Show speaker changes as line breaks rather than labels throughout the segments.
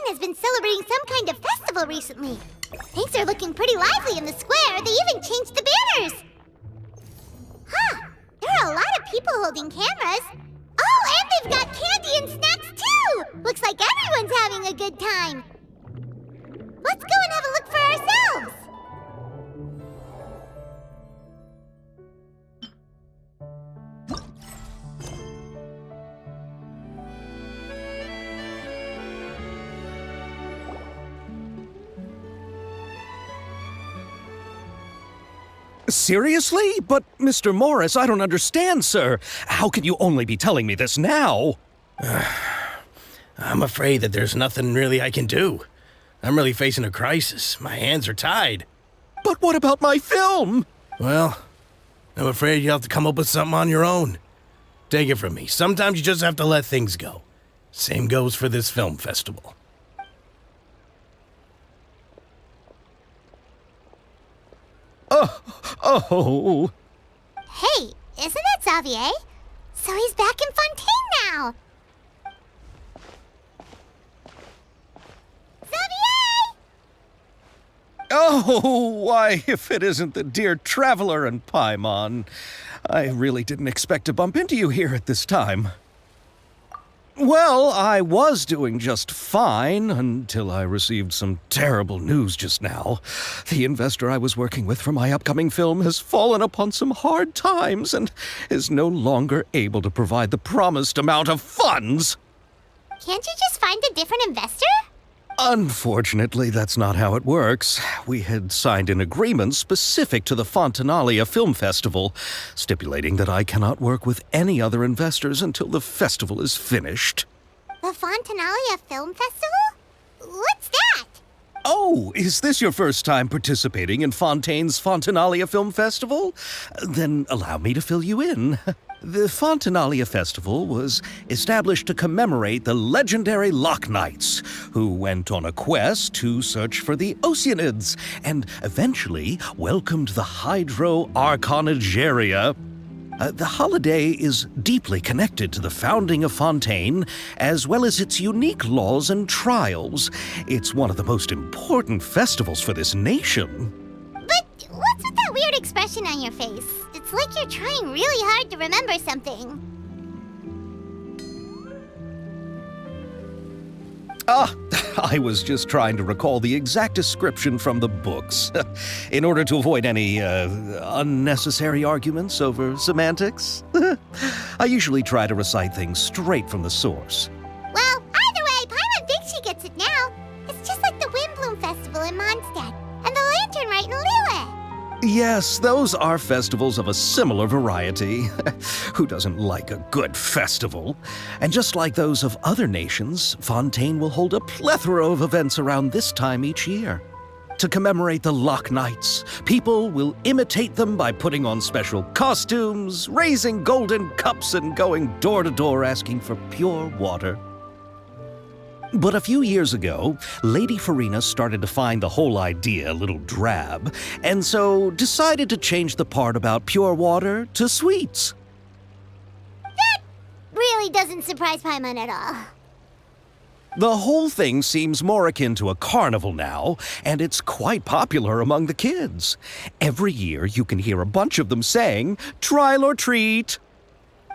has been celebrating some kind of festival recently. Things are looking pretty lively in the square. They even changed the banners. Huh, there are a lot of people holding cameras. Oh, and they've got candy and snacks too! Looks like everyone's having a good time. Let's go and have a look for ourselves.
Seriously? But, Mr. Morris, I don't understand, sir. How can you only be telling me this now?
I'm afraid that there's nothing really I can do. I'm really facing a crisis. My hands are tied.
But what about my film?
Well, I'm afraid you'll have to come up with something on your own. Take it from me. Sometimes you just have to let things go. Same goes for this film festival.
Oh.
Hey, isn't that Xavier? So he's back in Fontaine now. Xavier!
Oh, why, if it isn't the dear Traveler and Paimon. I really didn't expect to bump into you here at this time. Well, I was doing just fine until I received some terrible news just now. The investor I was working with for my upcoming film has fallen upon some hard times and is no longer able to provide the promised amount of funds.
Can't you just find a different investor?
Unfortunately, that's not how it works. We had signed an agreement specific to the Fontinalia Film Festival, stipulating that I cannot work with any other investors until the festival is finished.
The Fontinalia Film Festival? What's that?
Oh, is this your first time participating in Fontaine's Fontinalia Film Festival? Then allow me to fill you in. The Fontinalia Festival was established to commemorate the legendary Loch Knights, who went on a quest to search for the Oceanids and eventually welcomed the Hydro Archonigeria. The holiday is deeply connected to the founding of Fontaine, as well as its unique laws and trials. It's one of the most important festivals for this nation.
But what's with that weird expression on your face? It's like you're trying really hard to remember something.
I was just trying to recall the exact description from the books, in order to avoid any unnecessary arguments over semantics. I usually try to recite things straight from the source.
Well, either way, Paimon thinks she gets it now. It's just like the Windbloom Festival in Mondstadt, and the Lantern Rite in Lille.
Yes, those are festivals of a similar variety. Who doesn't like a good festival? And just like those of other nations, Fontaine will hold a plethora of events around this time each year. To commemorate the Loch Knights, people will imitate them by putting on special costumes, raising golden cups, and going door to door asking for pure water. But a few years ago, Lady Furina started to find the whole idea a little drab, and so decided to change the part about pure water to sweets.
That really doesn't surprise Paimon at all.
The whole thing seems more akin to a carnival now, and it's quite popular among the kids. Every year you can hear a bunch of them saying, "Trial or treat."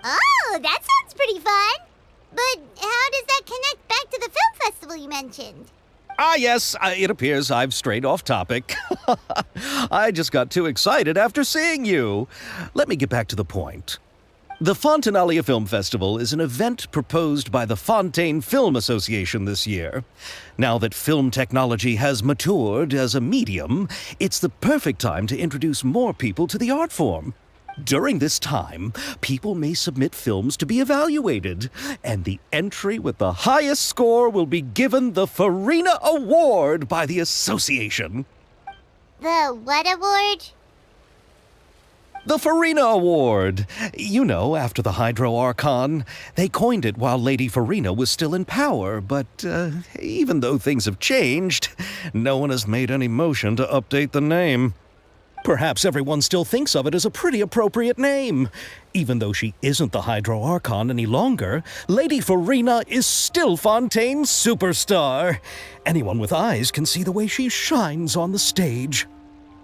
Oh, that sounds pretty fun. But how does that connect back to the film festival you mentioned?
Yes, it appears I've strayed off topic. I just got too excited after seeing you. Let me get back to the point. The Fontinalia Film Festival is an event proposed by the Fontaine Film Association this year. Now that film technology has matured as a medium, it's the perfect time to introduce more people to the art form. During this time, people may submit films to be evaluated, and the entry with the highest score will be given the Furina Award by the association.
The what award?
The Furina Award. You know, after the Hydro Archon. They coined it while Lady Furina was still in power, but even though things have changed, no one has made any motion to update the name. Perhaps everyone still thinks of it as a pretty appropriate name. Even though she isn't the Hydro Archon any longer, Lady Furina is still Fontaine's superstar. Anyone with eyes can see the way she shines on the stage.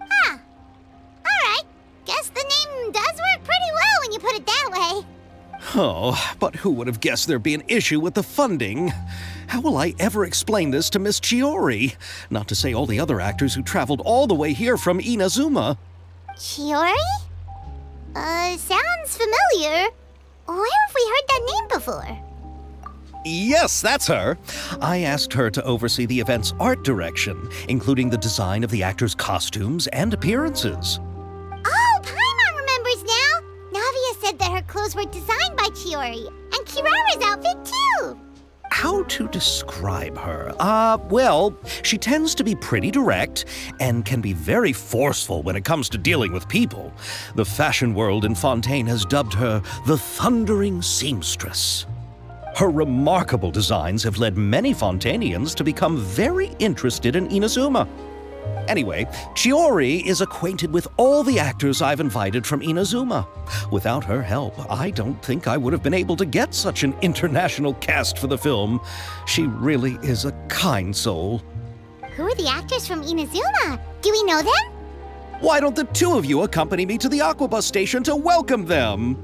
Huh. Alright. Guess the name does work pretty well when you put it that way.
Oh, but who would have guessed there'd be an issue with the funding? How will I ever explain this to Miss Chiori? Not to say all the other actors who traveled all the way here from Inazuma.
Chiori? Sounds familiar. Where have we heard that name before?
Yes, that's her. I asked her to oversee the event's art direction, including the design of the actors' costumes and appearances.
Oh, Paimon remembers now! Navia said that her clothes were designed by Chiori, and Kirara's outfit too!
How to describe her? Well, she tends to be pretty direct and can be very forceful when it comes to dealing with people. The fashion world in Fontaine has dubbed her the Thundering Seamstress. Her remarkable designs have led many Fontainians to become very interested in Inazuma. Anyway, Chiori is acquainted with all the actors I've invited from Inazuma. Without her help, I don't think I would have been able to get such an international cast for the film. She really is a kind soul.
Who are the actors from Inazuma? Do we know them?
Why don't the two of you accompany me to the Aquabus station to welcome them?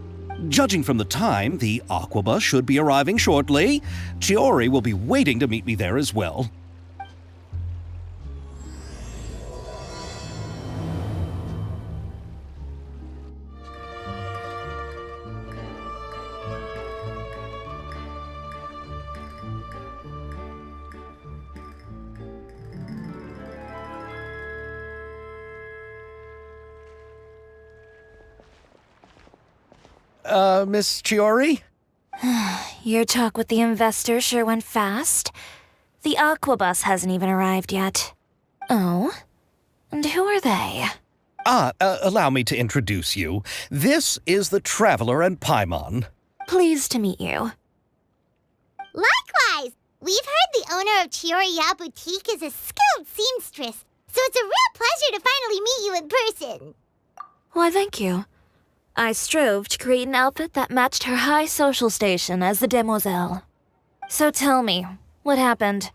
Judging from the time, the Aquabus should be arriving shortly. Chiori will be waiting to meet me there as well. Miss Chiori?
Your talk with the investor sure went fast. The Aquabus hasn't even arrived yet. Oh? And who are they?
Allow me to introduce you. This is the Traveler and Paimon.
Pleased to meet you.
Likewise! We've heard the owner of Chiori Boutique is a skilled seamstress, so it's a real pleasure to finally meet you in person.
Why, thank you. I strove to create an outfit that matched her high social station as the demoiselle. So tell me, what happened?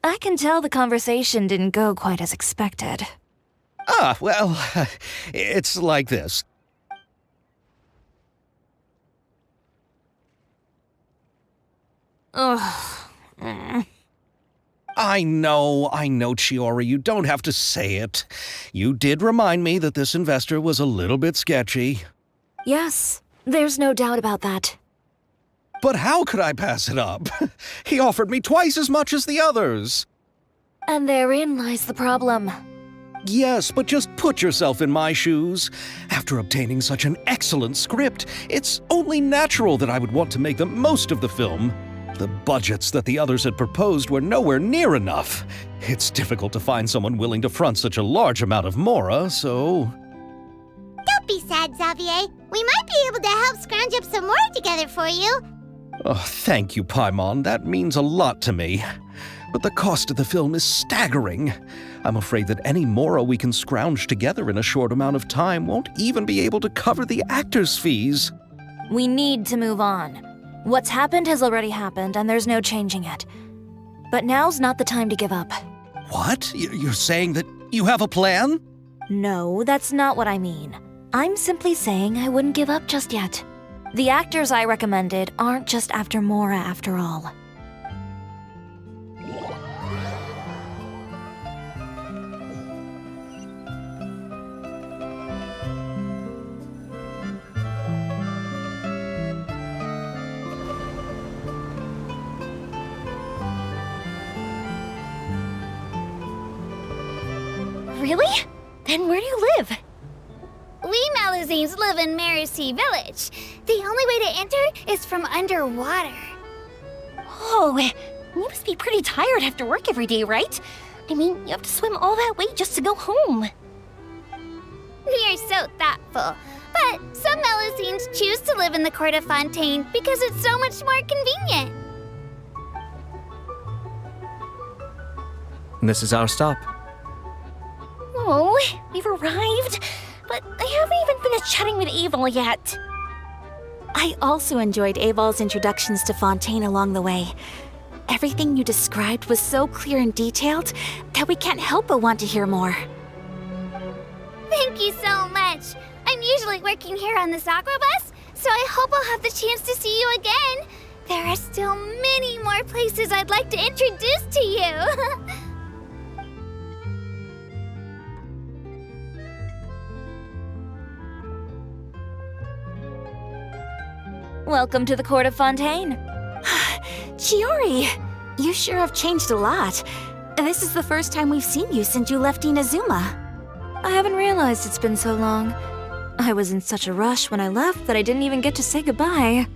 I can tell the conversation didn't go quite as expected.
Well, it's like this.
Ugh.
I know, Chiori, you don't have to say it. You did remind me that this investor was a little bit sketchy.
Yes, there's no doubt about that.
But how could I pass it up? He offered me twice as much as the others.
And therein lies the problem.
Yes, but just put yourself in my shoes. After obtaining such an excellent script, it's only natural that I would want to make the most of the film. The budgets that the others had proposed were nowhere near enough. It's difficult to find someone willing to front such a large amount of mora, so...
Don't be sad, Xavier. We might be able to help scrounge up some more together for you.
Oh, thank you, Paimon. That means a lot to me. But the cost of the film is staggering. I'm afraid that any mora we can scrounge together in a short amount of time won't even be able to cover the actors' fees.
We need to move on. What's happened has already happened, and there's no changing it. But now's not the time to give up.
What? You're saying that you have a plan?
No, that's not what I mean. I'm simply saying I wouldn't give up just yet. The actors I recommended aren't just after mora after all.
Really? Then where do you live? We Malazines live in Mercy Village. The only way to enter is from underwater. Oh, you must be pretty tired after work every day, right? I mean, you have to swim all that way just to go home. We are so thoughtful. But some Malazines choose to live in the court of Fontaine because it's so much more convenient.
This is our stop.
Oh,
we've arrived, but I haven't even finished chatting with Aval yet.
I also enjoyed Aval's introductions to Fontaine along the way. Everything you described was so clear and detailed that we can't help but want to hear more.
Thank you so much. I'm usually working here on the Sakura bus, so I hope I'll have the chance to see you again. There are still many more places I'd like to introduce to you.
Welcome to the court of Fontaine.
Chiori, you sure have changed a lot. This is the first time we've seen you since you left Inazuma.
I haven't realized it's been so long. I was in such a rush when I left that I didn't even get to say goodbye.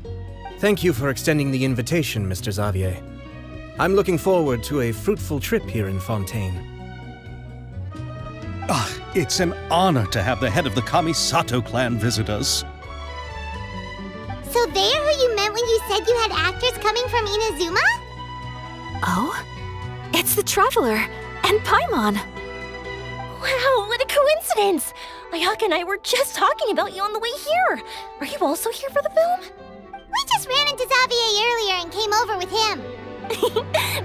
Thank you for extending the invitation, Mr. Xavier. I'm looking forward to a fruitful trip here in Fontaine.
It's an honor to have the head of the Kamisato clan visit us.
So they're who you meant when you said you had actors coming from Inazuma?
Oh? It's the Traveler and Paimon.
Wow, what a coincidence! Ayaka and I were just talking about you on the way here. Are you also here for the film?
We just ran into Xavier earlier and came over with him.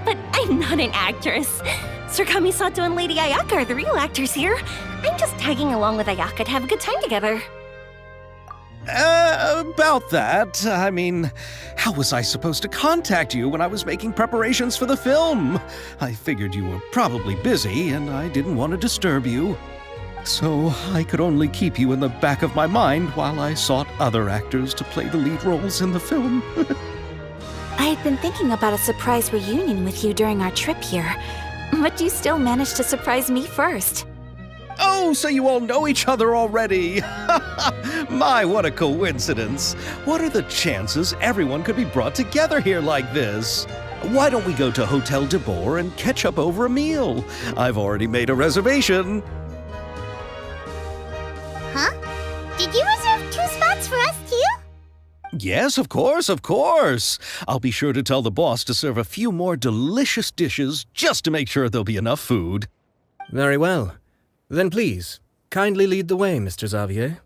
But I'm not an actress. Sir Kamisato and Lady Ayaka are the real actors here. I'm just tagging along with Ayaka to have a good time together.
About that, I mean, how was I supposed to contact you when I was making preparations for the film? I figured you were probably busy, and I didn't want to disturb you. So I could only keep you in the back of my mind while I sought other actors to play the lead roles in the film.
I had been thinking about a surprise reunion with you during our trip here, but you still managed to surprise me first.
Oh, so you all know each other already! My, what a coincidence! What are the chances everyone could be brought together here like this? Why don't we go to Hotel de Boer and catch up over a meal? I've already made a reservation.
Huh? Did you reserve 2 spots for us too?
Yes, of course, of course. I'll be sure to tell the boss to serve a few more delicious dishes just to make sure there'll be enough food.
Very well. Then please, kindly lead the way, Mr. Xavier.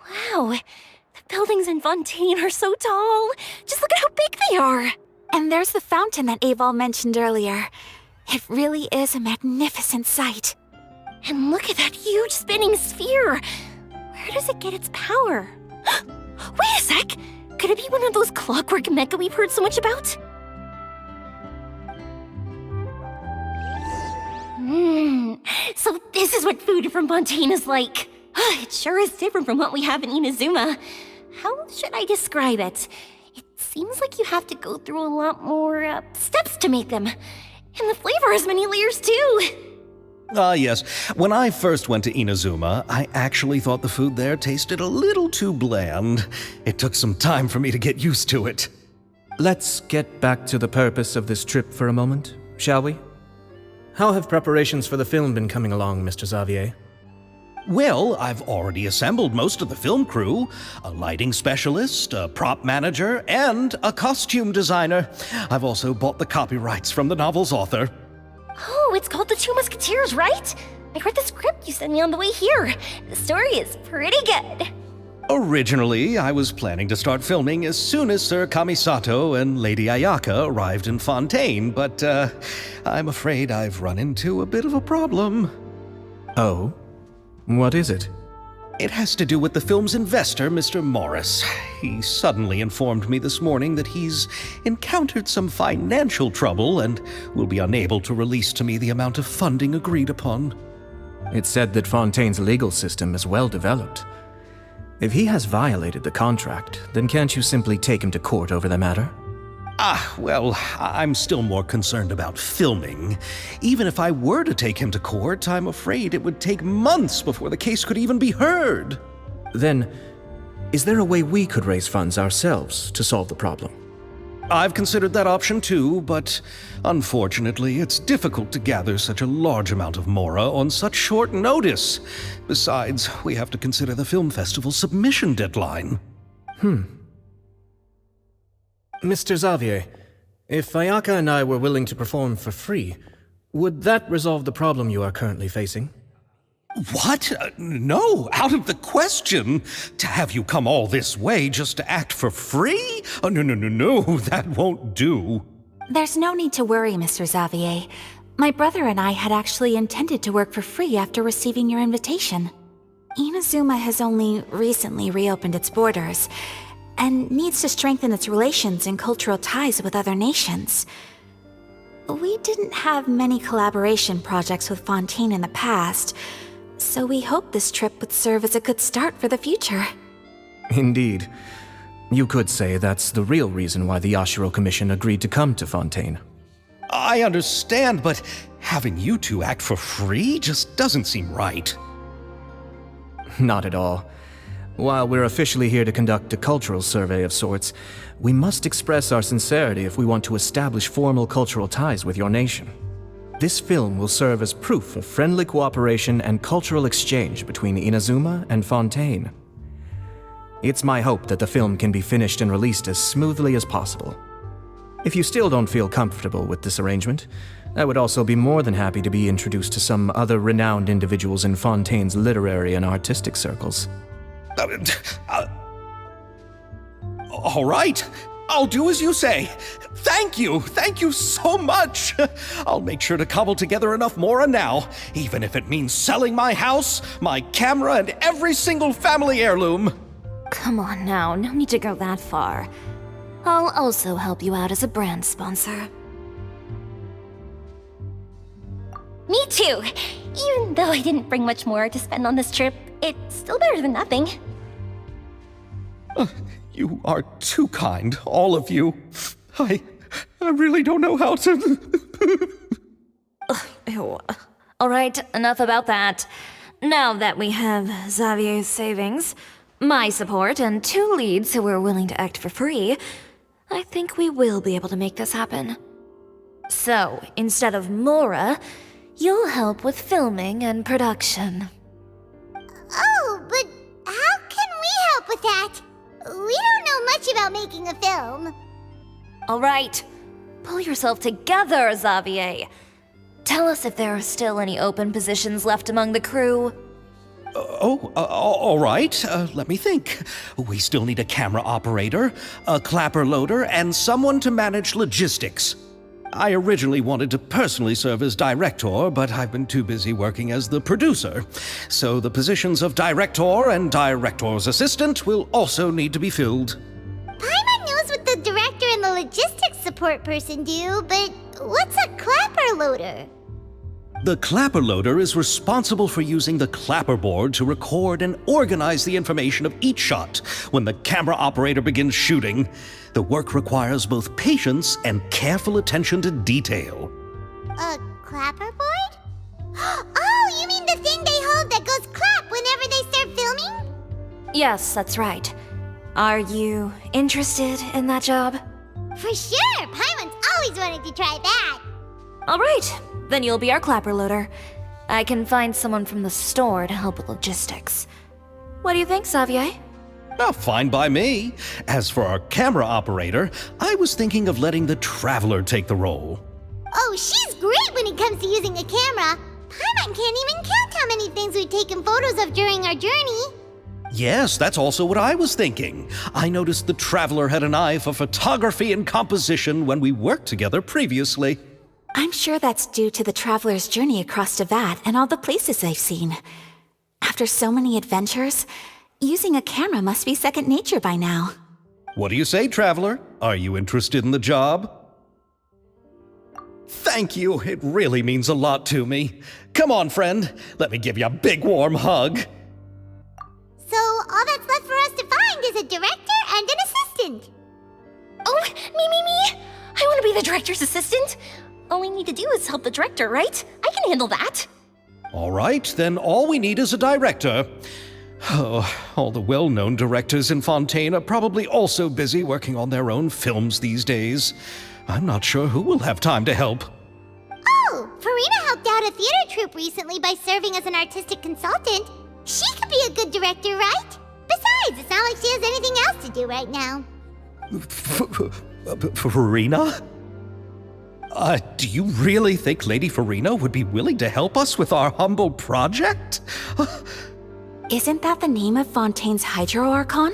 Wow, the buildings in Fontaine are so tall. Just look at how big they are.
And there's the fountain that Aval mentioned earlier. It really is a magnificent sight.
And look at that huge spinning sphere. Where does it get its power? Wait a sec! Could it be one of those clockwork mecha we've heard so much about? So this is what food from Fontaine is like. It sure is different from what we have in Inazuma. How should I describe it? It seems like you have to go through a lot more steps to make them. And the flavor has many layers too.
Yes. When I first went to Inazuma, I actually thought the food there tasted a little too bland. It took some time for me to get used to it.
Let's get back to the purpose of this trip for a moment, shall we? How have preparations for the film been coming along, Mr. Xavier?
Well, I've already assembled most of the film crew, a lighting specialist, a prop manager, and a costume designer. I've also bought the copyrights from the novel's author.
Oh, it's called The Two Musketeers, right? I read the script you sent me on the way here. The story is pretty good.
Originally, I was planning to start filming as soon as Sir Kamisato and Lady Ayaka arrived in Fontaine, but I'm afraid I've run into a bit of a problem.
Oh? What is it?
It has to do with the film's investor, Mr. Morris. He suddenly informed me this morning that he's encountered some financial trouble and will be unable to release to me the amount of funding agreed upon.
It's said that Fontaine's legal system is well developed. If he has violated the contract, then can't you simply take him to court over the matter?
Well, I'm still more concerned about filming. Even if I were to take him to court, I'm afraid it would take months before the case could even be heard.
Then, is there a way we could raise funds ourselves to solve the problem?
I've considered that option too, but unfortunately, it's difficult to gather such a large amount of mora on such short notice. Besides, we have to consider the film festival's submission deadline.
Mr. Xavier, if Ayaka and I were willing to perform for free, would that resolve the problem you are currently facing?
What? No, out of the question. To have you come all this way just to act for free? Oh, no, that won't do.
There's no need to worry, Mr. Xavier. My brother and I had actually intended to work for free after receiving your invitation. Inazuma has only recently reopened its borders, and needs to strengthen its relations and cultural ties with other nations. We didn't have many collaboration projects with Fontaine in the past, so we hoped this trip would serve as a good start for the future.
Indeed. You could say that's the real reason why the Yashiro Commission agreed to come to Fontaine.
I understand, but having you two act for free just doesn't seem right.
Not at all. While we're officially here to conduct a cultural survey of sorts, we must express our sincerity if we want to establish formal cultural ties with your nation. This film will serve as proof of friendly cooperation and cultural exchange between Inazuma and Fontaine. It's my hope that the film can be finished and released as smoothly as possible. If you still don't feel comfortable with this arrangement, I would also be more than happy to be introduced to some other renowned individuals in Fontaine's literary and artistic circles.
All right, I'll do as you say. Thank you so much. I'll make sure to cobble together enough mora now, even if it means selling my house, my camera, and every single family heirloom.
Come on now, no need to go that far. I'll also help you out as a brand sponsor.
Me too! Even though I didn't bring much more to spend on this trip, it's still better than nothing.
You are too kind, all of you. I really don't know how to...
Ew. Alright, enough about that. Now that we have Xavier's savings, my support, and 2 leads who are willing to act for free, I think we will be able to make this happen. So, instead of Mora, you'll help with filming and production.
Oh, but how can we help with that? We don't know much about making a film.
Alright, pull yourself together, Xavier. Tell us if there are still any open positions left among the crew.
All right. Let me think. We still need a camera operator, a clapper loader, and someone to manage logistics. I originally wanted to personally serve as director, but I've been too busy working as the producer. So the positions of director and director's assistant will also need to be filled.
Paimon knows what the director and the logistics support person do, but what's a clapper loader?
The clapper loader is responsible for using the clapper board to record and organize the information of each shot when the camera operator begins shooting. The work requires both patience and careful attention to detail.
A clapper board? Oh, you mean the thing they hold that goes clap whenever they start filming?
Yes, that's right. Are you interested in that job?
For sure! Paimon's always wanted to try that!
Alright, then you'll be our clapper loader. I can find someone from the store to help with logistics. What do you think, Xavier?
Oh, fine by me. As for our camera operator, I was thinking of letting the Traveler take the role.
Oh, she's great when it comes to using a camera. Paimon can't even count how many things we've taken photos of during our journey.
Yes, that's also what I was thinking. I noticed the Traveler had an eye for photography and composition when we worked together previously.
I'm sure that's due to the traveler's journey across Teyvat and all the places they've seen. After so many adventures, using a camera must be second nature by now.
What do you say, Traveler? Are you interested in the job? Thank you. It really means a lot to me. Come on, friend. Let me give you a big warm hug.
So all that's left for us to find is a director and an assistant.
Oh, me! I want to be the director's assistant. All we need to do is help the director, right? I can handle that.
All right, then all we need is a director. Oh, all the well-known directors in Fontaine are probably also busy working on their own films these days. I'm not sure who will have time to help.
Oh, Furina helped out a theater troupe recently by serving as an artistic consultant. She could be a good director, right? Besides, it's not like she has anything else to do right now.
Furina? Do you really think Lady Furina would be willing to help us with our humble project?
Isn't that the name of Fontaine's Hydro Archon?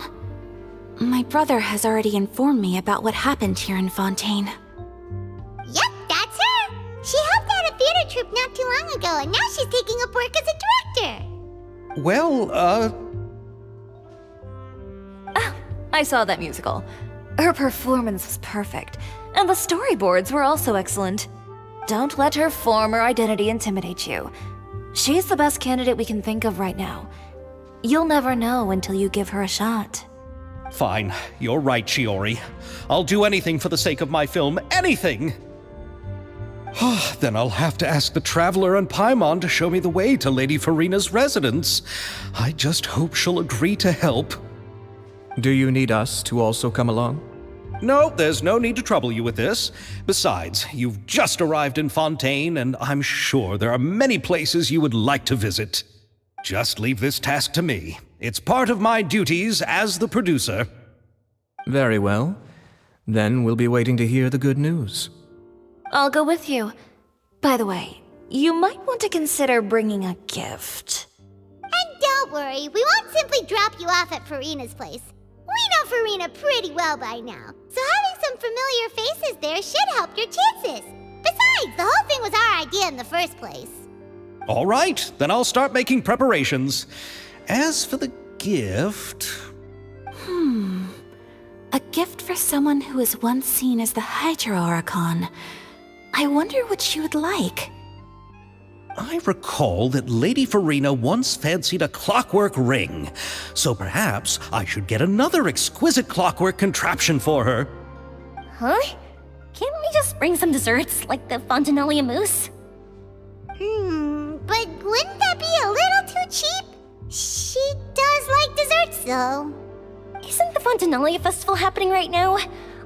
My brother has already informed me about what happened here in Fontaine.
Yep, that's her! She helped out a theater troupe not too long ago, and now she's taking up work as a director!
Well,
I saw that musical. Her performance was perfect, and the storyboards were also excellent. Don't let her former identity intimidate you. She's the best candidate we can think of right now. You'll never know until you give her a shot.
Fine, you're right, Chiori. I'll do anything for the sake of my film, anything! Then I'll have to ask the Traveler and Paimon to show me the way to Lady Furina's residence. I just hope she'll agree to help.
Do you need us to also come along?
No, there's no need to trouble you with this. Besides, you've just arrived in Fontaine, and I'm sure there are many places you would like to visit. Just leave this task to me. It's part of my duties as the producer.
Very well. Then we'll be waiting to hear the good news.
I'll go with you. By the way, you might want to consider bringing a gift.
And don't worry, we won't simply drop you off at Furina's place. We know Furina pretty well by now, so having some familiar faces there should help your chances. Besides, the whole thing was our idea in the first place.
All right, then I'll start making preparations. As for the gift...
A gift for someone who was once seen as the Hydro Archon. I wonder what she would like.
I recall that Lady Furina once fancied a clockwork ring, so perhaps I should get another exquisite clockwork contraption for her.
Huh? Can't we just bring some desserts, like the Fontinalia mousse?
But wouldn't that be a little too cheap? She does like desserts, though.
Isn't the Fontinalia Festival happening right now?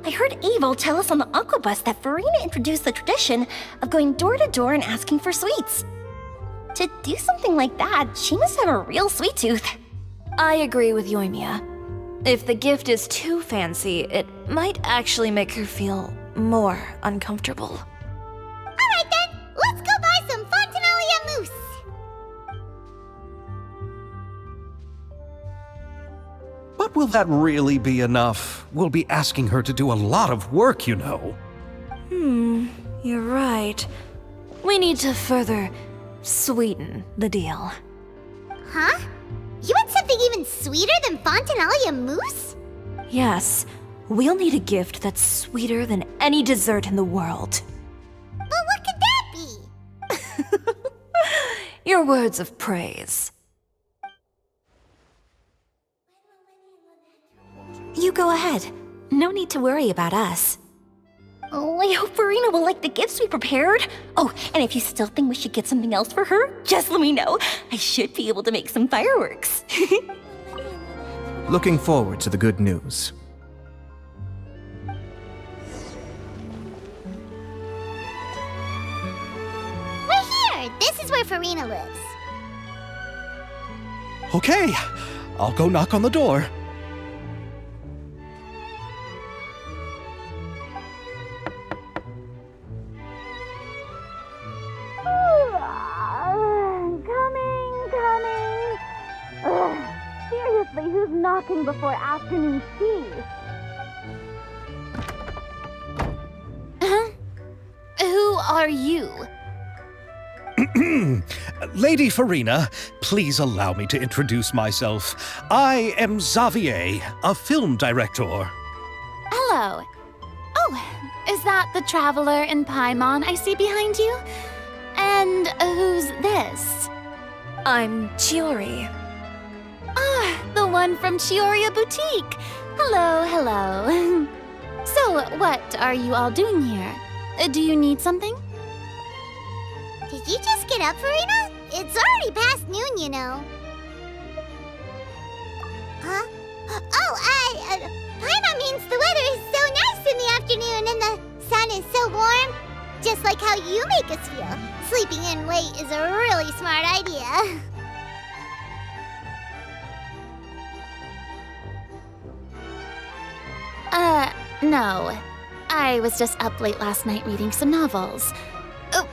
I heard Abel tell us on the Aquabus that Furina introduced the tradition of going door to door and asking for sweets. To do something like that, she must have a real sweet tooth.
I agree with Yoimiya. If the gift is too fancy, it might actually make her feel more uncomfortable.
Alright then, let's go buy some Fontinalia mousse!
But will that really be enough? We'll be asking her to do a lot of work, you know.
You're right. We need to further sweeten the deal.
Huh? You want something even sweeter than Fontinalia mousse?
Yes, we'll need a gift that's sweeter than any dessert in the world.
But what could that be?
Your words of praise.
You go ahead. No need to worry about us.
Oh, I hope Furina will like the gifts we prepared. Oh, and if you still think we should get something else for her, just let me know. I should be able to make some fireworks.
Looking forward to the good news.
We're here! This is where Furina lives.
Okay, I'll go knock on the door.
Coming. Ugh, seriously, who's knocking before afternoon tea?
Who are you?
Lady Furina, please allow me to introduce myself. I am Xavier, a film director.
Hello. Oh, is that the Traveler and Paimon I see behind you? And who's this?
I'm Chiori.
Ah, the one from Chiori Boutique. Hello. So, what are you all doing here? Do you need something?
Did you just get up, Furina? It's already past noon, you know. Huh? Oh, Paimon means the weather is so nice in the afternoon and the sun is so warm. Just like how you make us feel. Sleeping in late is a really smart idea.
No.
I was just up late last night reading some novels.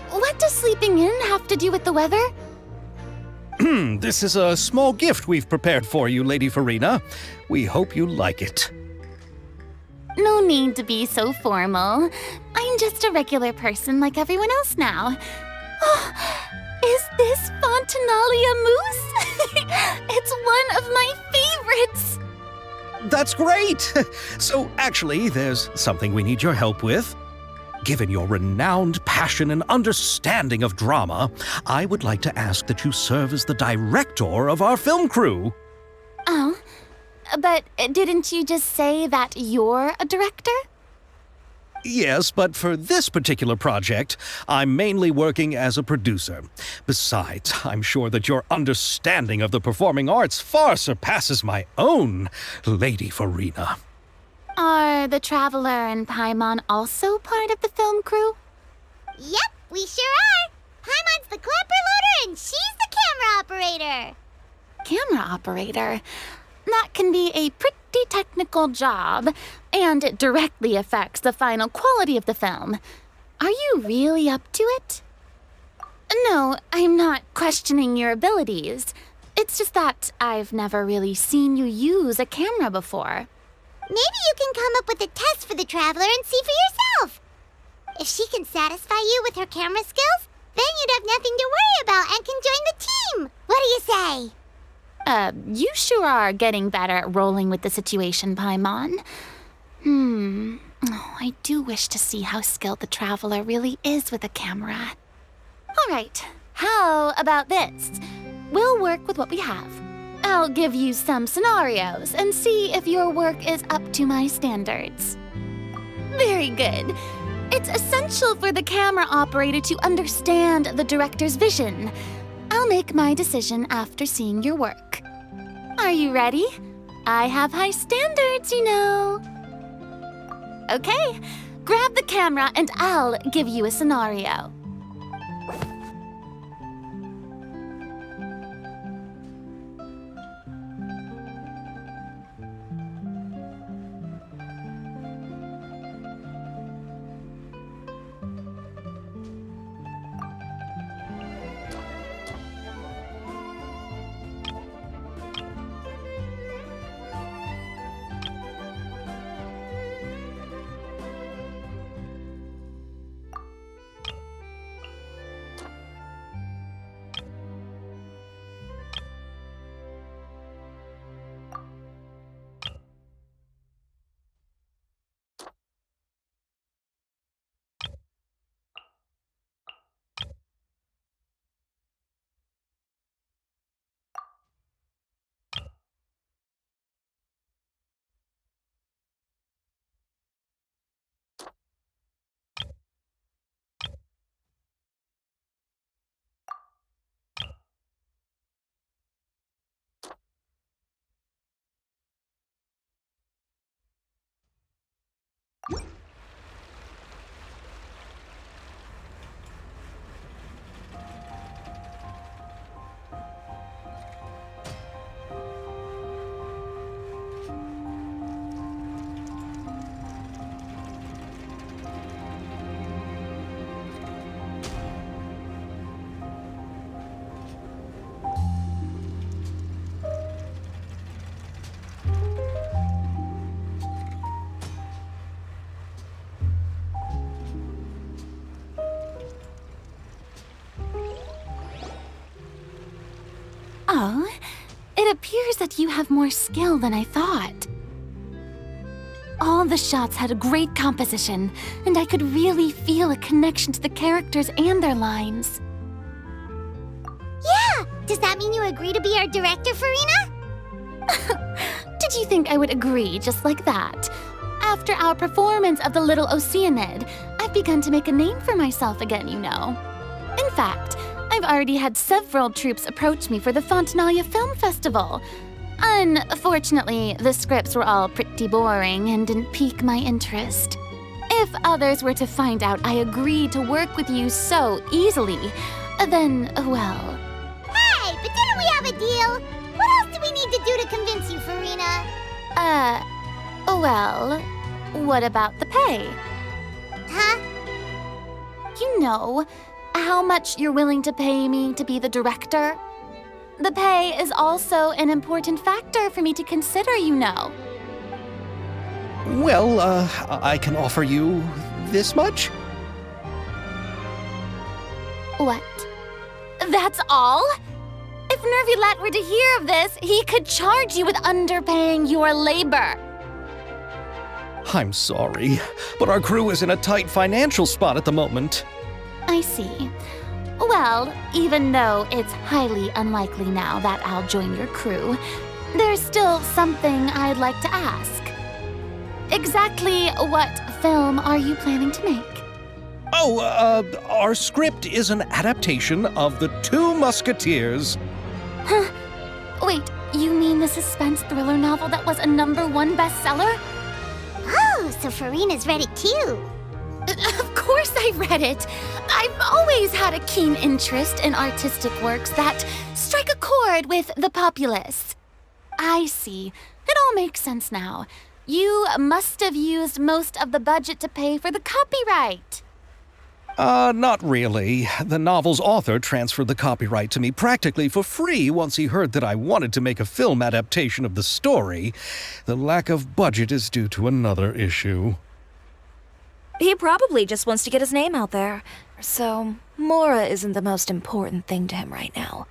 What does sleeping in have to do with the weather?
This is a small gift we've prepared for you, Lady Furina. We hope you like it.
No need to be so formal. I'm just a regular person like everyone else now. Oh, is this Fontinalia mousse? It's one of my favorites!
That's great! So, actually, there's something we need your help with. Given your renowned passion and understanding of drama, I would like to ask that you serve as the director of our film crew.
Oh, but didn't you just say that you're a director?
Yes, but for this particular project, I'm mainly working as a producer. Besides, I'm sure that your understanding of the performing arts far surpasses my own, Lady Furina.
Are the Traveler and Paimon also part of the film crew?
Yep, we sure are. Paimon's the clapper loader and she's the camera operator.
Camera operator? That can be a pretty technical job, and it directly affects the final quality of the film. Are you really up to it? No, I'm not questioning your abilities. It's just that I've never really seen you use a camera before.
Maybe you can come up with a test for the Traveler and see for yourself. If she can satisfy you with her camera skills, then you'd have nothing to worry about and can join the team. What do you say?
You sure are getting better at rolling with the situation, Paimon. Oh, I do wish to see how skilled the Traveler really is with a camera. All right, how about this? We'll work with what we have. I'll give you some scenarios and see if your work is up to my standards. Very good. It's essential for the camera operator to understand the director's vision. I'll make my decision after seeing your work. Are you ready? I have high standards, you know. Okay, grab the camera and I'll give you a scenario. Oh, it appears that you have more skill than I thought. All the shots had a great composition, and I could really feel a connection to the characters and their lines.
Yeah! Does that mean you agree to be our director, Furina?
Did you think I would agree just like that? After our performance of the Little Oceanid, I've begun to make a name for myself again, you know. In fact, I've already had several troupes approach me for the Fontinalia Film Festival. Unfortunately, the scripts were all pretty boring and didn't pique my interest. If others were to find out I agreed to work with you so easily, then, well...
Hey, but didn't we have a deal? What else do we need to do to convince you, Furina?
Well, what about the pay?
Huh?
You know, how much you're willing to pay me to be the director? The pay is also an important factor for me to consider, you know.
Well, I can offer you this much?
What? That's all? If Nervilat were to hear of this, he could charge you with underpaying your labor.
I'm sorry, but our crew is in a tight financial spot at the moment.
I see. Well, even though it's highly unlikely now that I'll join your crew, there's still something I'd like to ask. Exactly what film are you planning to make?
Oh, our script is an adaptation of The Two Musketeers.
Huh? Wait, you mean the suspense thriller novel that was a #1 bestseller?
Oh, so Furina's read it too.
Of course I read it. I've always had a keen interest in artistic works that strike a chord with the populace. I see. It all makes sense now. You must have used most of the budget to pay for the copyright.
Not really. The novel's author transferred the copyright to me practically for free once he heard that I wanted to make a film adaptation of the story. The lack of budget is due to another issue.
He probably just wants to get his name out there. So, Mora isn't the most important thing to him right now.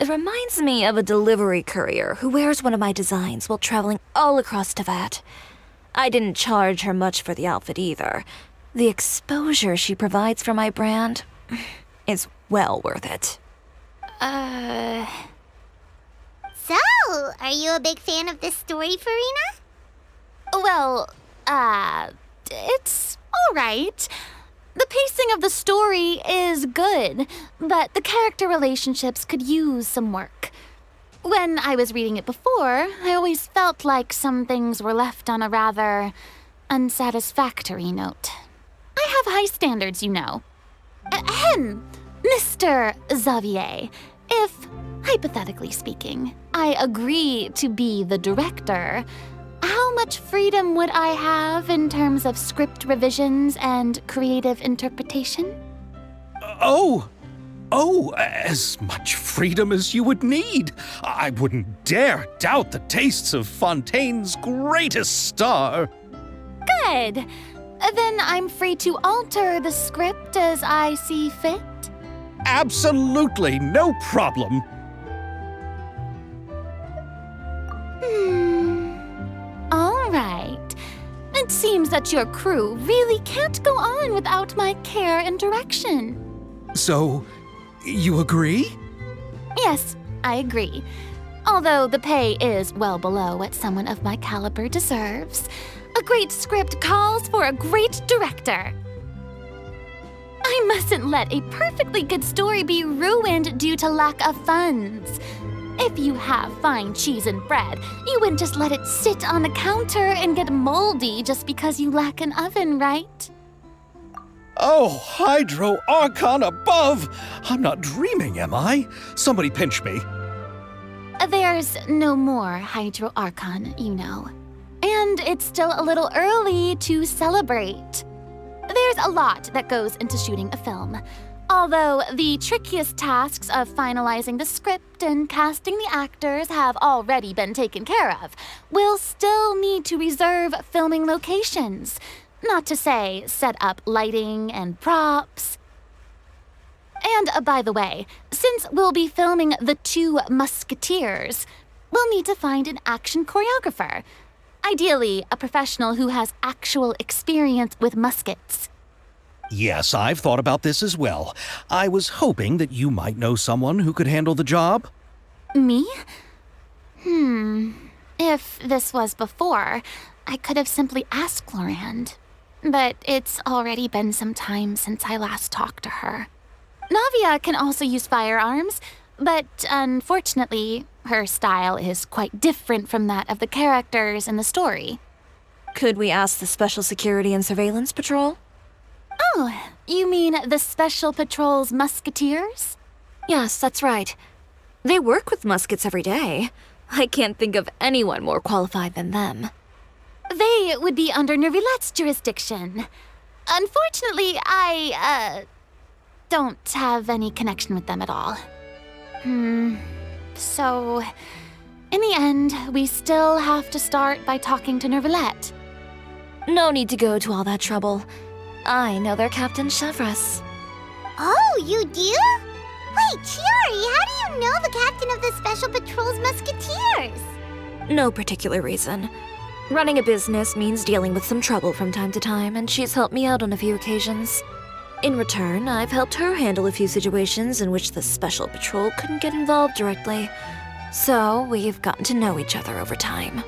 It reminds me of a delivery courier who wears one of my designs while traveling all across Teyvat. I didn't charge her much for the outfit either. The exposure she provides for my brand is well worth it.
So, are you a big fan of this story, Furina?
Well, it's all right. The pacing of the story is good, but the character relationships could use some work. When I was reading it before, I always felt like some things were left on a rather unsatisfactory note. I have high standards, you know. Ahem, Mr. Xavier, if, hypothetically speaking, I agree to be the director, how much freedom would I have in terms of script revisions and creative interpretation?
As much freedom as you would need. I wouldn't dare doubt the tastes of Fontaine's greatest star.
Good. Then I'm free to alter the script as I see fit?
Absolutely, no problem.
All right. It seems that your crew really can't go on without my care and direction.
So, you agree?
Yes, I agree. Although the pay is well below what someone of my caliber deserves. A great script calls for a great director. I mustn't let a perfectly good story be ruined due to lack of funds. If you have fine cheese and bread, you wouldn't just let it sit on the counter and get moldy just because you lack an oven, right?
Oh, Hydro Archon above! I'm not dreaming, am I? Somebody pinch me.
There's no more Hydro Archon, you know. And it's still a little early to celebrate. There's a lot that goes into shooting a film. Although the trickiest tasks of finalizing the script and casting the actors have already been taken care of, we'll still need to reserve filming locations. Not to say set up lighting and props. And by the way, since we'll be filming The Two Musketeers, we'll need to find an action choreographer. Ideally, a professional who has actual experience with muskets.
Yes, I've thought about this as well. I was hoping that you might know someone who could handle the job.
Me? If this was before, I could have simply asked Florand. But it's already been some time since I last talked to her. Navia can also use firearms, but unfortunately, her style is quite different from that of the characters in the story.
Could we ask the Special Security and Surveillance Patrol?
Oh, you mean the Special Patrol's Musketeers?
Yes, that's right. They work with muskets every day. I can't think of anyone more qualified than them.
They would be under Nervilet's jurisdiction. Unfortunately, I, don't have any connection with them at all. So, in the end, we still have to start by talking to Nervalette.
No need to go to all that trouble. I know their captain, Chevreuse.
Oh, you do? Wait, Chiori, how do you know the captain of the Special Patrol's Musketeers?
No particular reason. Running a business means dealing with some trouble from time to time, and she's helped me out on a few occasions. In return, I've helped her handle a few situations in which the Special Patrol couldn't get involved directly. So, we've gotten to know each other over time.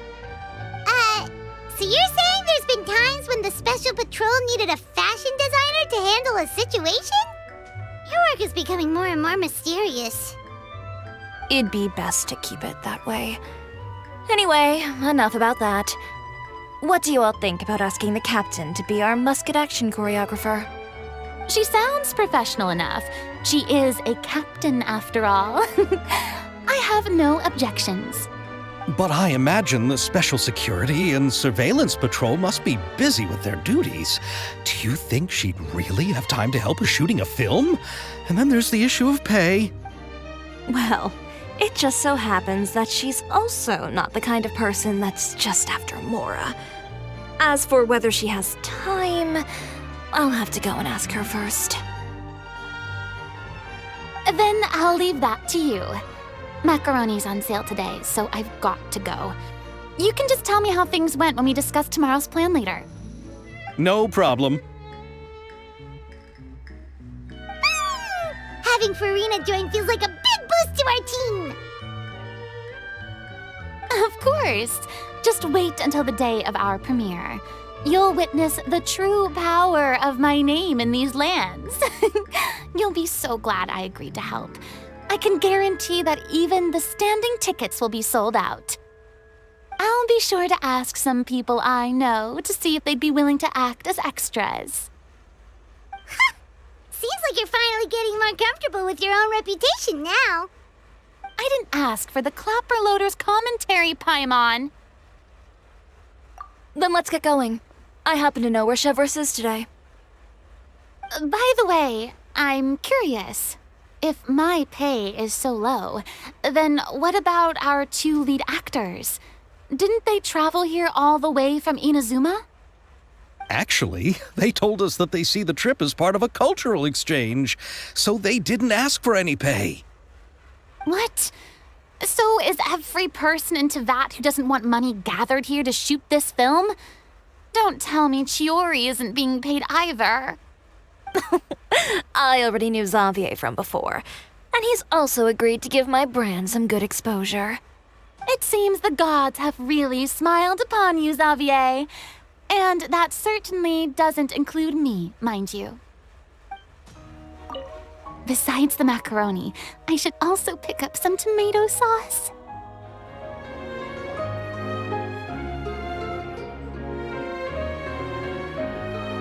So you're saying there's been times when the Special Patrol needed a fashion designer to handle a situation? Your work is becoming more and more mysterious.
It'd be best to keep it that way. Anyway, enough about that. What do you all think about asking the captain to be our musket action choreographer?
She sounds professional enough. She is a captain after all. I have no objections.
But I imagine the Special Security and Surveillance Patrol must be busy with their duties. Do you think she'd really have time to help with shooting a film? And then there's the issue of pay.
Well, it just so happens that she's also not the kind of person that's just after Mora. As for whether she has time, I'll have to go and ask her first.
Then I'll leave that to you. Macaroni's on sale today, so I've got to go. You can just tell me how things went when we discuss tomorrow's plan later.
No problem.
Having Furina join feels like a big boost to our team!
Of course. Just wait until the day of our premiere. You'll witness the true power of my name in these lands. You'll be so glad I agreed to help. I can guarantee that even the standing tickets will be sold out. I'll be sure to ask some people I know to see if they'd be willing to act as extras.
Seems like you're finally getting more comfortable with your own reputation now.
I didn't ask for the Clapper Loader's commentary, Paimon.
Then let's get going. I happen to know where Chevreuse is today.
By the way, I'm curious. If my pay is so low, then what about our two lead actors? Didn't they travel here all the way from Inazuma?
Actually, they told us that they see the trip as part of a cultural exchange, so they didn't ask for any pay.
What? So is every person in Teyvat who doesn't want money gathered here to shoot this film? Don't tell me Chiori isn't being paid either.
I already knew Xavier from before, and he's also agreed to give my brand some good exposure.
It seems the gods have really smiled upon you, Xavier. And that certainly doesn't include me, mind you. Besides the macaroni, I should also pick up some tomato sauce.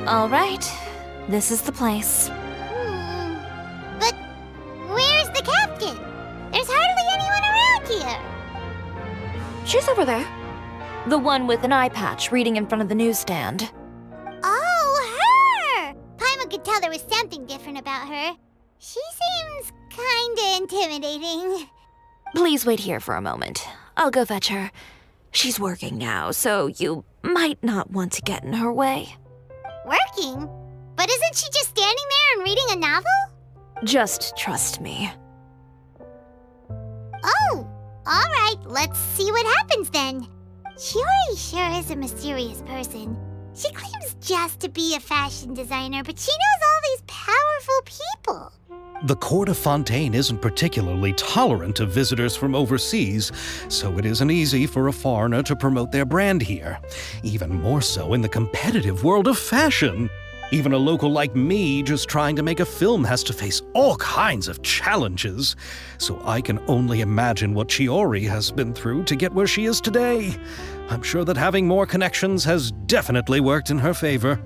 All right, this is the place.
But where's the captain? There's hardly anyone around here.
She's over there. The one with an eye patch reading in front of the newsstand.
Oh, her! Paimon could tell there was something different about her. She seems kinda intimidating.
Please wait here for a moment. I'll go fetch her. She's working now, so you might not want to get in her way.
Working? But isn't she just standing there and reading a novel?
Just trust me.
Oh, alright, let's see what happens then. Chiori sure is a mysterious person. She claims just to be a fashion designer, but she knows all these powerful people.
The court of Fontaine isn't particularly tolerant of visitors from overseas, so it isn't easy for a foreigner to promote their brand here. Even more so in the competitive world of fashion. Even a local like me just trying to make a film has to face all kinds of challenges. So I can only imagine what Chiori has been through to get where she is today. I'm sure that having more connections has definitely worked in her favor.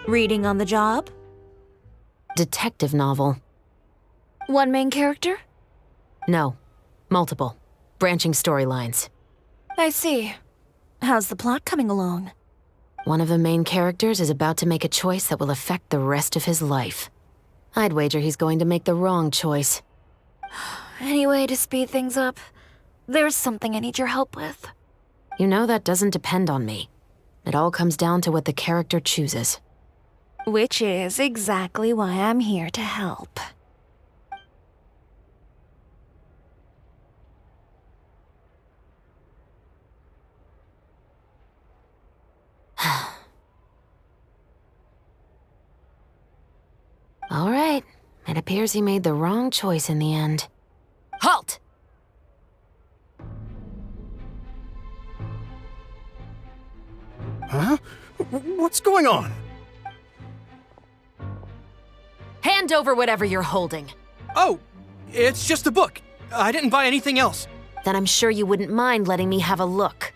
Reading on the job?
Detective novel.
One main character?
No. Multiple. Branching storylines.
I see. How's the plot coming along?
One of the main characters is about to make a choice that will affect the rest of his life. I'd wager he's going to make the wrong choice.
Any way to speed things up? There's something I need your help with.
You know that doesn't depend on me. It all comes down to what the character chooses.
Which is exactly why I'm here to help.
All right. It appears he made the wrong choice in the end. Halt!
Huh? What's going on?
Hand over whatever you're holding.
Oh, it's just a book. I didn't buy anything else.
Then I'm sure you wouldn't mind letting me have a look.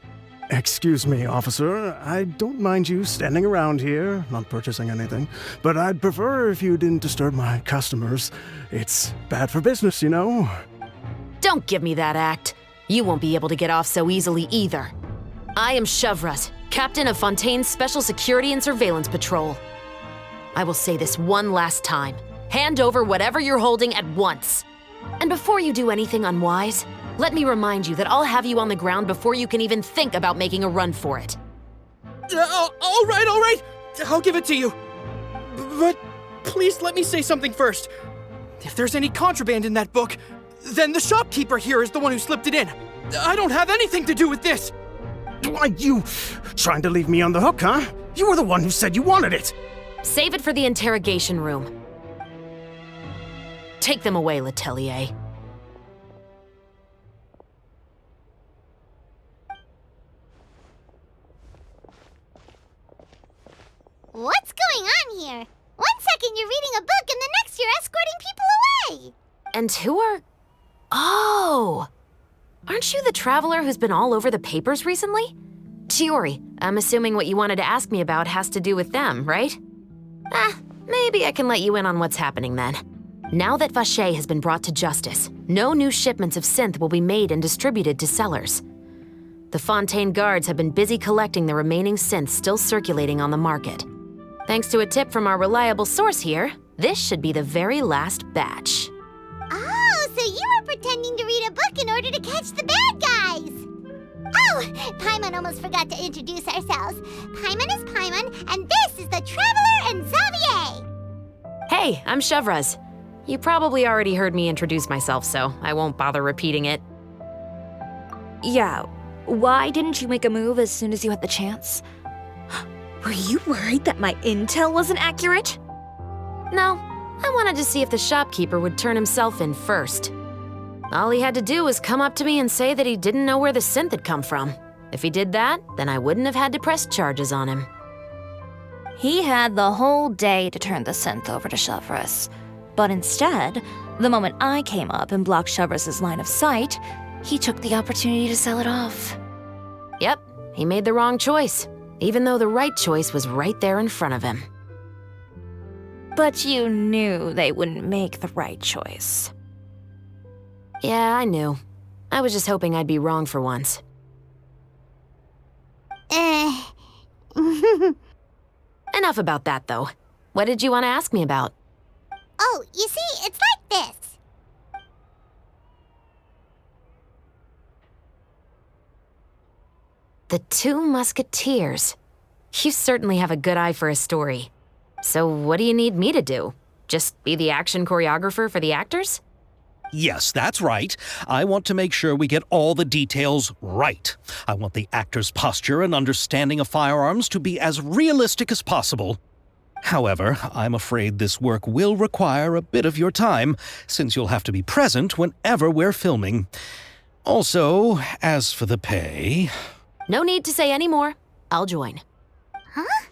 Excuse me, officer. I don't mind you standing around here, not purchasing anything, but I'd prefer if you didn't disturb my customers. It's bad for business, you know?
Don't give me that act. You won't be able to get off so easily either. I am Chevreuse, captain of Fontaine's Special Security and Surveillance Patrol. I will say this one last time. Hand over whatever you're holding at once. And before you do anything unwise, let me remind you that I'll have you on the ground before you can even think about making a run for it.
All right. I'll give it to you. But please let me say something first. If there's any contraband in that book, then the shopkeeper here is the one who slipped it in. I don't have anything to do with this.
Why, you trying to leave me on the hook, huh? You were the one who said you wanted it.
Save it for the interrogation room. Take them away, Letelier.
What's going on here? One second you're reading a book and the next you're escorting people away.
And who are... Oh! Aren't you the traveler who's been all over the papers recently? Chiori, I'm assuming what you wanted to ask me about has to do with them, right? Maybe I can let you in on what's happening then. Now that Vacher has been brought to justice, no new shipments of synth will be made and distributed to sellers. The Fontaine guards have been busy collecting the remaining synths still circulating on the market. Thanks to a tip from our reliable source here, this should be the very last batch.
Oh, so you were pretending to read a book in order to catch the bad guys. Oh, Paimon almost forgot to introduce ourselves. Paimon is Paimon, and this is the Traveler and Xavier.
Hey, I'm Chevreuse. You probably already heard me introduce myself, so I won't bother repeating it.
Yeah, why didn't you make a move as soon as you had the chance? Were you worried that my intel wasn't accurate?
No, I wanted to see if the shopkeeper would turn himself in first. All he had to do was come up to me and say that he didn't know where the synth had come from. If he did that, then I wouldn't have had to press charges on him.
He had the whole day to turn the synth over to Chevreus. But instead, the moment I came up and blocked Chevreus's line of sight, he took the opportunity to sell it off.
Yep, he made the wrong choice, even though the right choice was right there in front of him.
But you knew they wouldn't make the right choice.
Yeah, I knew. I was just hoping I'd be wrong for once. Enough about that, though. What did you want to ask me about?
Oh, you see, it's like this.
The two Musketeers. You certainly have a good eye for a story. So what do you need me to do? Just be the action choreographer for the actors?
Yes, that's right. I want to make sure we get all the details right. I want the actor's posture and understanding of firearms to be as realistic as possible. However, I'm afraid this work will require a bit of your time, since you'll have to be present whenever we're filming. Also, as for the pay...
No need to say any more. I'll join.
Huh?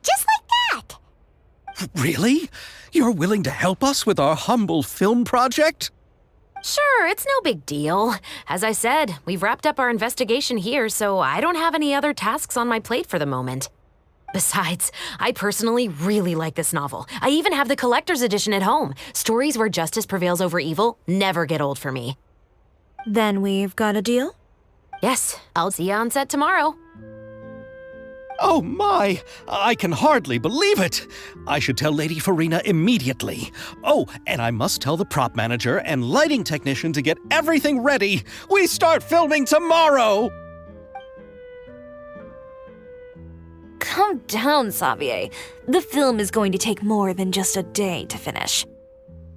Just like that?
Really? You're willing to help us with our humble film project?
Sure, it's no big deal. As I said, we've wrapped up our investigation here, so I don't have any other tasks on my plate for the moment. Besides, I personally really like this novel. I even have the collector's edition at home. Stories where justice prevails over evil never get old for me.
Then we've got a deal?
Yes, I'll see you on set tomorrow.
Oh my! I can hardly believe it! I should tell Lady Furina immediately. Oh, and I must tell the prop manager and lighting technician to get everything ready. We start filming tomorrow!
Calm down, Xavier. The film is going to take more than just a day to finish.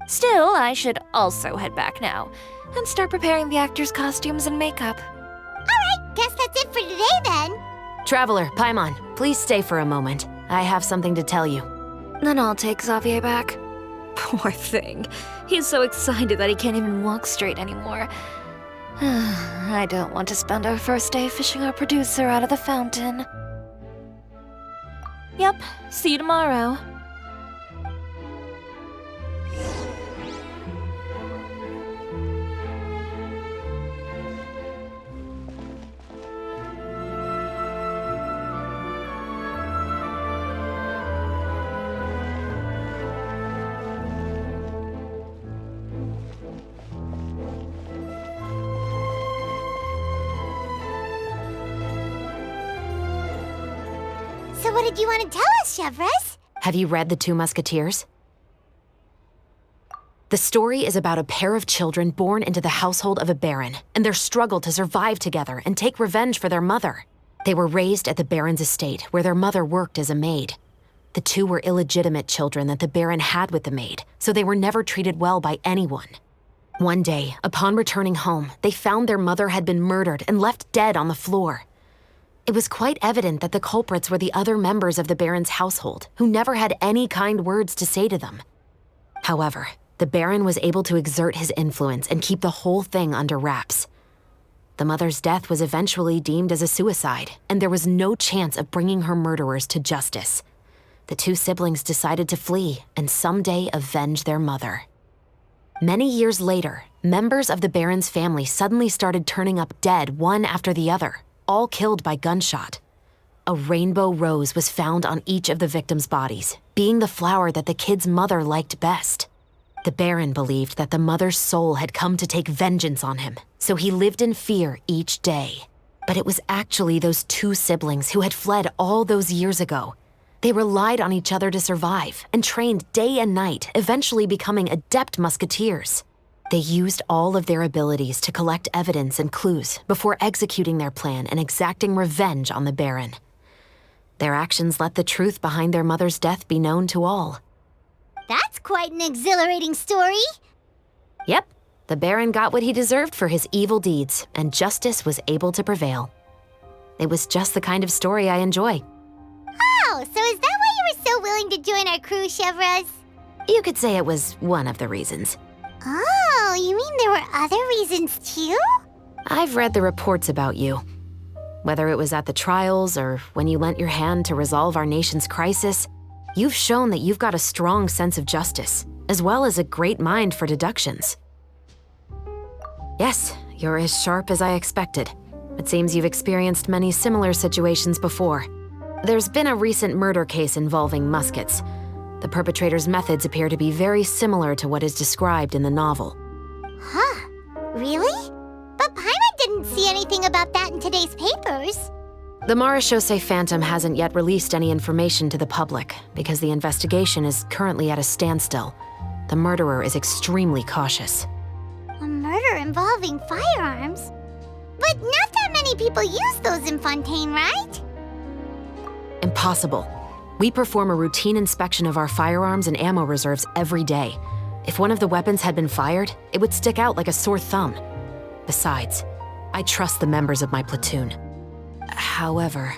Still, I should also head back now and start preparing the actors' costumes and makeup.
Alright, guess that's it for today then.
Traveler, Paimon, please stay for a moment. I have something to tell you.
Then I'll take Xavier back. Poor thing. He's so excited that he can't even walk straight anymore. I don't want to spend our first day fishing our producer out of the fountain. Yep, see you tomorrow.
So what did you want to tell us, Chevreuse?
Have you read The Two Musketeers? The story is about a pair of children born into the household of a baron and their struggle to survive together and take revenge for their mother. They were raised at the baron's estate, where their mother worked as a maid. The two were illegitimate children that the baron had with the maid, so they were never treated well by anyone. One day, upon returning home, they found their mother had been murdered and left dead on the floor. It was quite evident that the culprits were the other members of the baron's household, who never had any kind words to say to them. However, the baron was able to exert his influence and keep the whole thing under wraps. The mother's death was eventually deemed as a suicide, and there was no chance of bringing her murderers to justice. The two siblings decided to flee and someday avenge their mother. Many years later, members of the baron's family suddenly started turning up dead one after the other, all killed by gunshot. A rainbow rose was found on each of the victims' bodies, being the flower that the kid's mother liked best. The baron believed that the mother's soul had come to take vengeance on him, so he lived in fear each day. But it was actually those two siblings who had fled all those years ago. They relied on each other to survive and trained day and night, eventually becoming adept musketeers. They used all of their abilities to collect evidence and clues before executing their plan and exacting revenge on the baron. Their actions let the truth behind their mother's death be known to all.
That's quite an exhilarating story.
Yep, the baron got what he deserved for his evil deeds, and justice was able to prevail. It was just the kind of story I enjoy.
Oh, so is that why you were so willing to join our crew, Chevreuse?
You could say it was one of the reasons.
Oh, you mean there were other reasons too?
I've read the reports about you. Whether it was at the trials or when you lent your hand to resolve our nation's crisis, you've shown that you've got a strong sense of justice, as well as a great mind for deductions. Yes, you're as sharp as I expected. It seems you've experienced many similar situations before. There's been a recent murder case involving muskets. The perpetrator's methods appear to be very similar to what is described in the novel.
Huh, really? But Paimon didn't see anything about that in today's papers.
The Marechaussee Phantom hasn't yet released any information to the public because the investigation is currently at a standstill. The murderer is extremely cautious.
A murder involving firearms? But not that many people use those in Fontaine, right?
Impossible. We perform a routine inspection of our firearms and ammo reserves every day. If one of the weapons had been fired, it would stick out like a sore thumb. Besides, I trust the members of my platoon. However...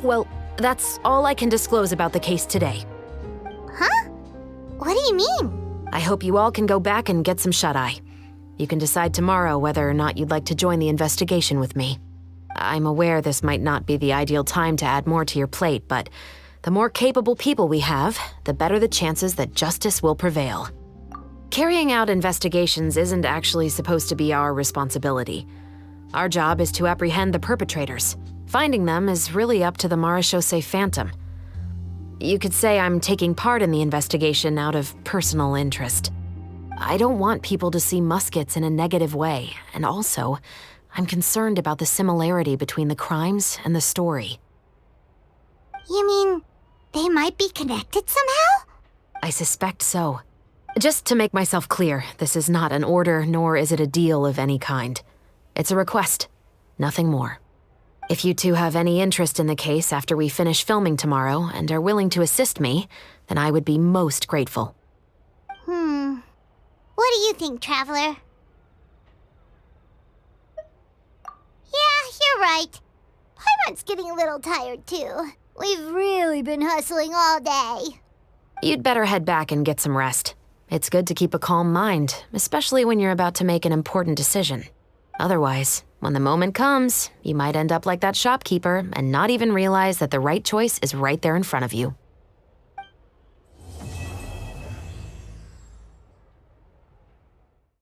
Well, that's all I can disclose about the case today.
Huh? What do you mean?
I hope you all can go back and get some shut-eye. You can decide tomorrow whether or not you'd like to join the investigation with me. I'm aware this might not be the ideal time to add more to your plate, but the more capable people we have, the better the chances that justice will prevail. Carrying out investigations isn't actually supposed to be our responsibility. Our job is to apprehend the perpetrators. Finding them is really up to the Marechaussee Phantom. You could say I'm taking part in the investigation out of personal interest. I don't want people to see muskets in a negative way, and also, I'm concerned about the similarity between the crimes and the story.
You mean they might be connected somehow?
I suspect so. Just to make myself clear, this is not an order, nor is it a deal of any kind. It's a request, nothing more. If you two have any interest in the case after we finish filming tomorrow and are willing to assist me, then I would be most grateful.
What do you think, Traveler? Yeah, you're right. Paimon's getting a little tired, too. We've really been hustling all day.
You'd better head back and get some rest. It's good to keep a calm mind, especially when you're about to make an important decision. Otherwise, when the moment comes, you might end up like that shopkeeper and not even realize that the right choice is right there in front of you.